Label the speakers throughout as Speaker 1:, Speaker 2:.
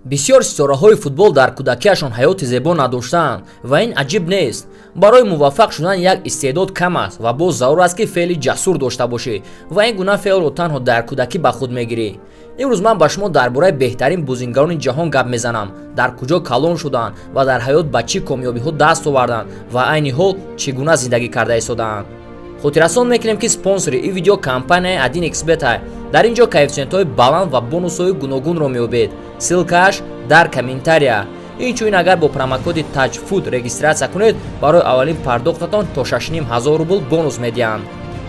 Speaker 1: бисёр ситораҳои футбол дар кӯдакиашон ҳаёти зебо надоштаанд ва ин аҷиб нест. барои муваффақ шудан як истеъдод кам аст ва боз зарур аст ки феъли ҷасур дошта бошӣ ва ин гуна феълро танҳо дар кӯдакӣ ба худ мегирӣ. имрӯз ман ба шумо дар бораи беҳтарин бозингарони ҷаҳон гап мезанам, дар куҷо калон шуданд ва дар ҳаёт ба чӣ комёбиҳо даст оварданд ва айни ҳол чӣ гуна зиндагӣ карда истодаанд. хотиррасон мекунем ки спонсори ин видео компанияи AdinXBet аст. дар ин ҷо коэффициентҳои баланд ва бонусҳои гуногунро меёбед. ссилкааш дар коментария. инчунин агар бо промокоди TAJFUT регистратсия кунед, барои аввалин пардохтатон то 6500 рубл бонус медиҳанд.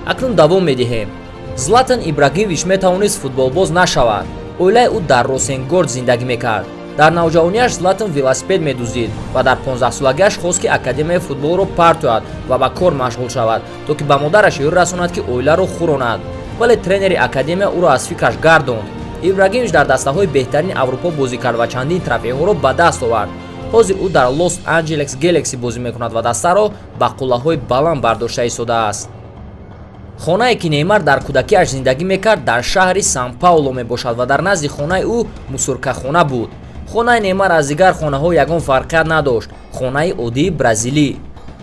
Speaker 1: акнун давом медиҳем. Златан Ибрагимович метавонист футболбоз нашавад. оилаи ӯ дар Росенгорд зиндагӣ мекард. дар навҷавонияш Златан велосипед медуздид ва дар 15-солагиаш хост ки академияи футболро партояд ва ба кор машғул шавад, то ки ба модараш ёрӣ расонад ки оиларо хуронад. вале тренери академия ӯро аз фикраш гардонд. Ибрагимович дар дастаҳои беҳтарини Аврупо бозӣ кард ва чандин трофеҳоро ба даст овард. ҳозир ӯ дар Лос Анҷелес Galaxy бозӣ мекунад ва дастаро ба қуллаҳои баланд бардошта истодааст. хонае ки Неймар дар кӯдакиаш зиндагӣ мекард дар шаҳри Сан-Пауло мебошад ва дар назди хонаи ӯ мусуркахона буд. хонаи Неймар аз дигар хонаҳо ягон фарқият надошт. хонаи оддии бразилӣ.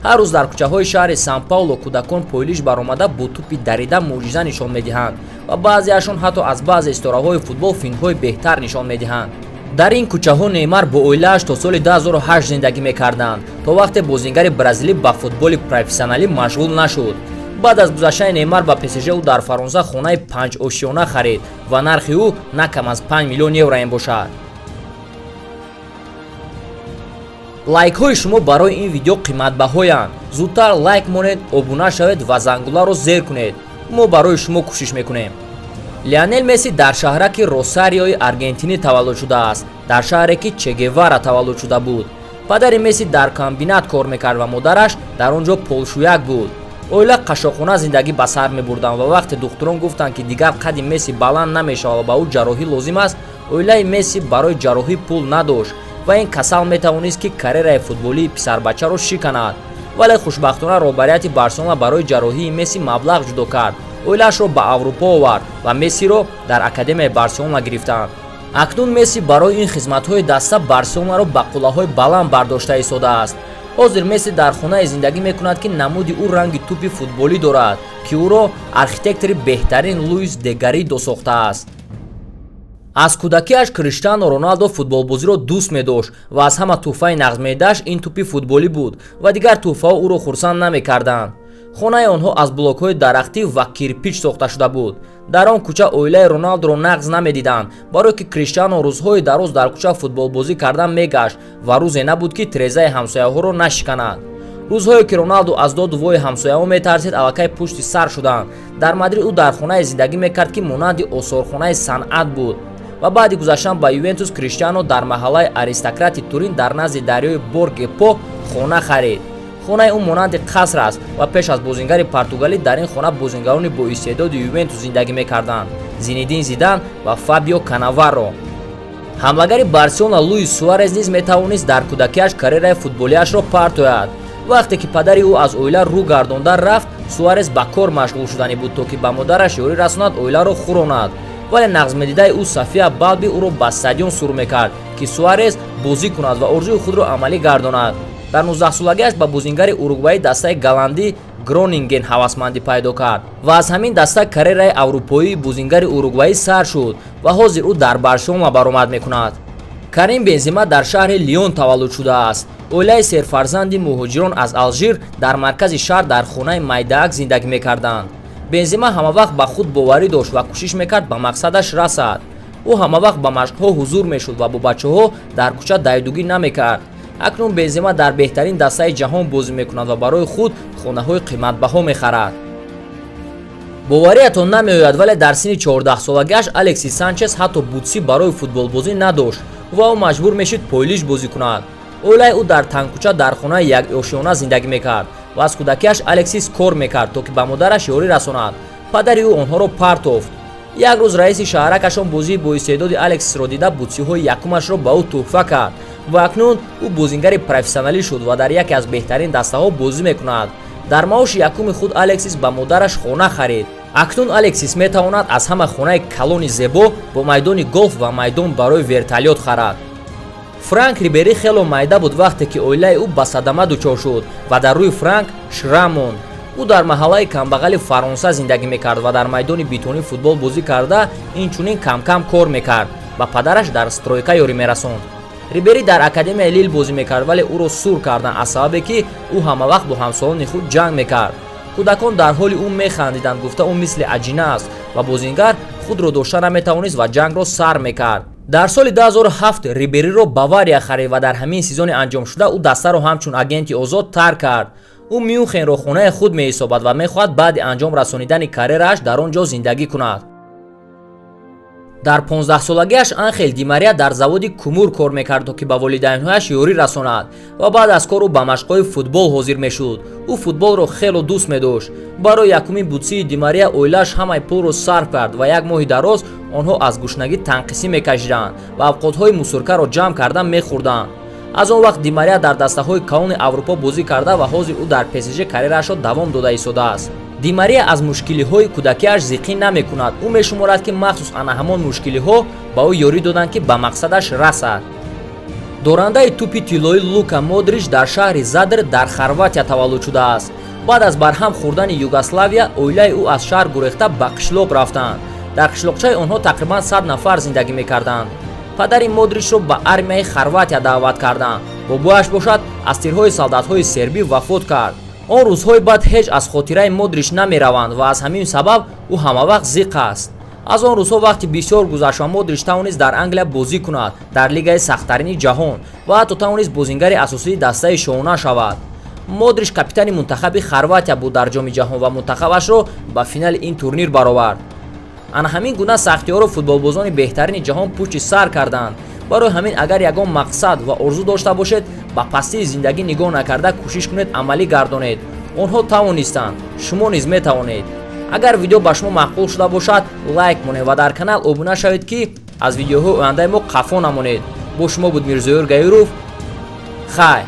Speaker 1: ҳар рӯз дар кӯчаҳои шаҳри Сан-Пауло кӯдакон пойлиш баромада бо тӯпи дарида мӯъҷиза нишон медиҳанд ва баъзеашон ҳатто аз баъзе истораҳои футбол филмҳои беҳтар нишон медиҳанд. дар ин кӯчаҳо Неймар бо оилааш то соли 2008 зиндагӣ мекарданд, то вақте бозингари бразилӣ ба футболи профессионалӣ машғул нашуд. баъд аз гузаштани Неймар ба ПСЖ ӯ дар Фаронса хонаи 5 ошиёна харид ва нархи ӯ на кам аз 5 миллион евро мебошад. лайкҳои шумо барои ин видео қиматбаҳоянд. зудтар лайк монед, обуна шавед ва зангуларо зер кунед. мо барои шумо кӯшиш мекунем. Лионел Месси дар шаҳраки Росариои Аргентинӣ таваллуд шудааст, дар шаҳре ки Че Гевара таваллуд шуда буд. падари Месси дар комбинат кор мекард ва модараш дар он ҷо полшӯяк буд. оила қашоқхона зиндагӣ ба сар мебурданд ва вақте духтурон гуфтанд ки дигар қадди Месси баланд намешавад ва ба ӯ ҷарроҳӣ лозим аст, оилаи Месси барои ҷарроҳӣ пул надошт ва ин касал метавонист ки карьераи футболии писарбачаро шиканад. вале хушбахтона роҳбарияти Барселона барои ҷарроҳии Месси маблағ ҷудо кард. оилаашро ба Аврупо овард ва Мессиро дар академияи Барселона гирифтанд. акнун Месси барои ин хизматҳои даста Барселонаро ба қуллаҳои баланд бардошта истодааст. ҳозир Месси дар хонае зиндагӣ мекунад ки намуди ӯ ранги тӯпи футболӣ дорад, ки ӯро архитектори беҳтарин Луис де Гаридо сохтааст. аз кӯдакиаш Криштиано Роналду футболбозиро дӯст медошт ва аз ҳама тӯҳфаи нағзмедиҳаш ин тӯпи футболӣ буд ва дигар тӯҳфаҳо ӯро хурсанд намекарданд. хонаи онҳо аз блокҳои дарахтӣ ва кирпич сохта шуда буд. дар он кӯча оилаи Роналдуро нағз намедиданд, барое ки Криштиано рӯзҳои дароз дар кӯча футболбозӣ кардан мегашт ва рӯзе набуд ки трезаи ҳамсояҳоро нашиканад. рӯзҳое ки Роналду аз доду вои ҳамсояҳо метарсид аллакай пушти сар шуданд. дар Мадрид ӯ дар хонае зиндагӣ мекард ки монанди осорхонаи санъат буд ва баъди гузаштан ба Ювентус Криштиано дар маҳаллаи аристократи Турин дар назди дарёи Борге По хона харид. хонаи ӯ монанди қаср аст ва пеш аз бозингари португалӣ дар ин хона бозингарони боистеъдоди Ювентус зиндагӣ мекарданд: Зинедин Зидан ва Фабио Канаваро. ҳамлагари Барселона Луис Суарес низ метавонист дар кӯдакиаш карьераи футболиашро партояд. вақте ки падари ӯ аз оила рӯ гардонда рафт, Суарес ба кор машғул шуданӣ буд, то ки ба модараш ёрӣ расонад оиларо хуронад. вале нағзмедидаи ӯ София Балби ӯро ба стадион сур мекард ки Суарес бозӣ кунад ва орзуи худро амалӣ гардонад. дар 19-солагиаш ба бозингари уругваи дастаи голландӣ Гронинген ҳавасмандӣ пайдо кард ва аз ҳамин даста карьераи аврупоии бозингари уругваӣ сар шуд ва ҳозир ӯ дар Барселона баромад мекунад. Карим Бензема дар шаҳри Лион таваллуд шудааст. оилаи серфарзанди муҳоҷирон аз Алжир дар маркази шаҳр дар хонаи майдаак зиндагӣ мекарданд. Бензема ҳамавақт ба худ боварӣ дошт ва кӯшиш мекард ба мақсадаш расад. ӯ ҳамавақт ба машқҳо ҳузур мешуд ва бо бачаҳо дар кӯча дайдугӣ намекард. акнун Бензема дар беҳтарин дастаи ҷаҳон бозӣ мекунад ва барои худ хонаҳои қиматбаҳо мехарад. бовариятон намеояд, вале дар синни 14-солагиаш Алексис Санчес ҳатто бутси барои футболбозӣ надошт ва ӯ маҷбур мешуд пойлиш бозӣ кунад. оилаи ӯ дар тангкӯча дар хонаи якошиёна зиндагӣ мекард ва аз кӯдакиаш Алексис кор мекард, то ки ба модараш ёрӣ расонад. падари ӯ онҳоро партофт. як рӯз раиси шаҳракашон бозии боистеъдоди Алексисро дида бутсиҳои якумашро ба ӯ тӯҳфа кард ва акнун ӯ бозингари профессионалӣ шуд ва дар яке аз беҳтарин дастаҳо бозӣ мекунад. дар маоши якуми худ Алексис ба модараш хона харид. акнун Алексис метавонад аз ҳама хонаи калони зебо бо майдони голф ва майдон барои вертолёт харад. Франк Рибери хело майда буд вақте ки оилаи ӯ ба садама дучор шуд ва дар рӯи Франк шрам монд. ӯ дар маҳаллаи камбағали Фаронса зиндагӣ мекард ва дар майдони битунӣ футбол бозӣ карда инчунин кам-кам кор мекард ва падараш дар стройка ёрӣ мерасонд. Рибери дар академияи Лил бозӣ мекард, вале ӯро сур карданд аз сабабе ки ӯ ҳамавақт бо ҳамсолони худ ҷанг мекард. кӯдакон дар ҳоли ӯ механдиданд, гуфта ӯ мисли аҷина аст ва бозингар худро дошта наметавонист ва ҷангро сар мекард. дар соли 2007 Рибериро Бавария харид ва дар ҳамин сезони анҷомшуда ӯ дастаро ҳамчун агенти озод тарк кард. ӯ Мюнхенро хонаи худ меҳисобад ва мехоҳад баъди анҷом расонидани карьерааш дар он ҷо зиндагӣ кунад. дар 15-солагиаш Анхел Ди Мария дар заводи кумур кор мекард, то ки ба волидайнҳояш ёрӣ расонад ва баъд аз кор ӯ ба машқҳои футбол ҳозир мешуд. ӯ футболро хело дӯст медошт. барои якумин бутсии Ди Мария оилааш ҳамаи пулро сарф кард ва як моҳи дароз онҳо аз гушнагӣ танқисӣ мекашиданд ва авқотҳои мусуркаро ҷамъ карда мехӯрданд. аз он вақт Ди Мария дар дастаҳои калони Аврупо бозӣ карда ва ҳозир ӯ дар ПСЖ карьераашро давом дода истодааст. Ди Мария аз мушкилиҳои кӯдакиаш зиқин намекунад. ӯ мешуморад ки махсус ана ҳамон мушкилиҳо ба ӯ ёрӣ доданд ки ба мақсадаш расад. дорандаи тӯпи тиллои Лука Модрич дар шаҳри Задр дар Хорватия таваллуд шудааст. баъд аз барҳам хӯрдани Югославия оилаи ӯ аз шаҳр гурехта ба қишлоқ рафтанд. дар қишлоқчаи онҳо тақрибан 100 нафар зиндагӣ мекарданд. падари Модричро ба армияи Хорватия даъват карданд. бобояш бошад аз тирҳои солдатҳои сербӣ вафот кард. он рӯзҳои баъд ҳеҷ аз хотираи Модрич намераванд ва аз ҳамин сабаб ӯ ҳамавақт зиқ аст. аз он рӯзҳо вақти бисёр гузашт ва Модрич тавонист дар Англия бозӣ кунад, дар лигаи сахттарини ҷаҳон ва ҳатто тавонист бозингари асосии дастаи шоҳона шавад. Модрич капитани мунтахаби Хорватия буд дар ҷоми ҷаҳон ва мунтахабашро ба финали ин турнир баровард. ана ҳамин гуна сахтиёру футболбозони беҳтарини ҷаҳон пӯчи сар карданд. барои ҳамин агар ягон мақсад ва орзу дошта бошед, ба пастии зиндагӣ нигоҳ накарда кӯшиш кунед амалӣ гардонед. онҳо тавонистанд, шумо низ метавонед. агар видео ба шумо маъқул шуда бошад, лайк монед ва дар канал обуна шавед ки аз видеоҳои ояндаи мо қафо намонед. бо шумо буд Мирзоёр Гаюров. хайр.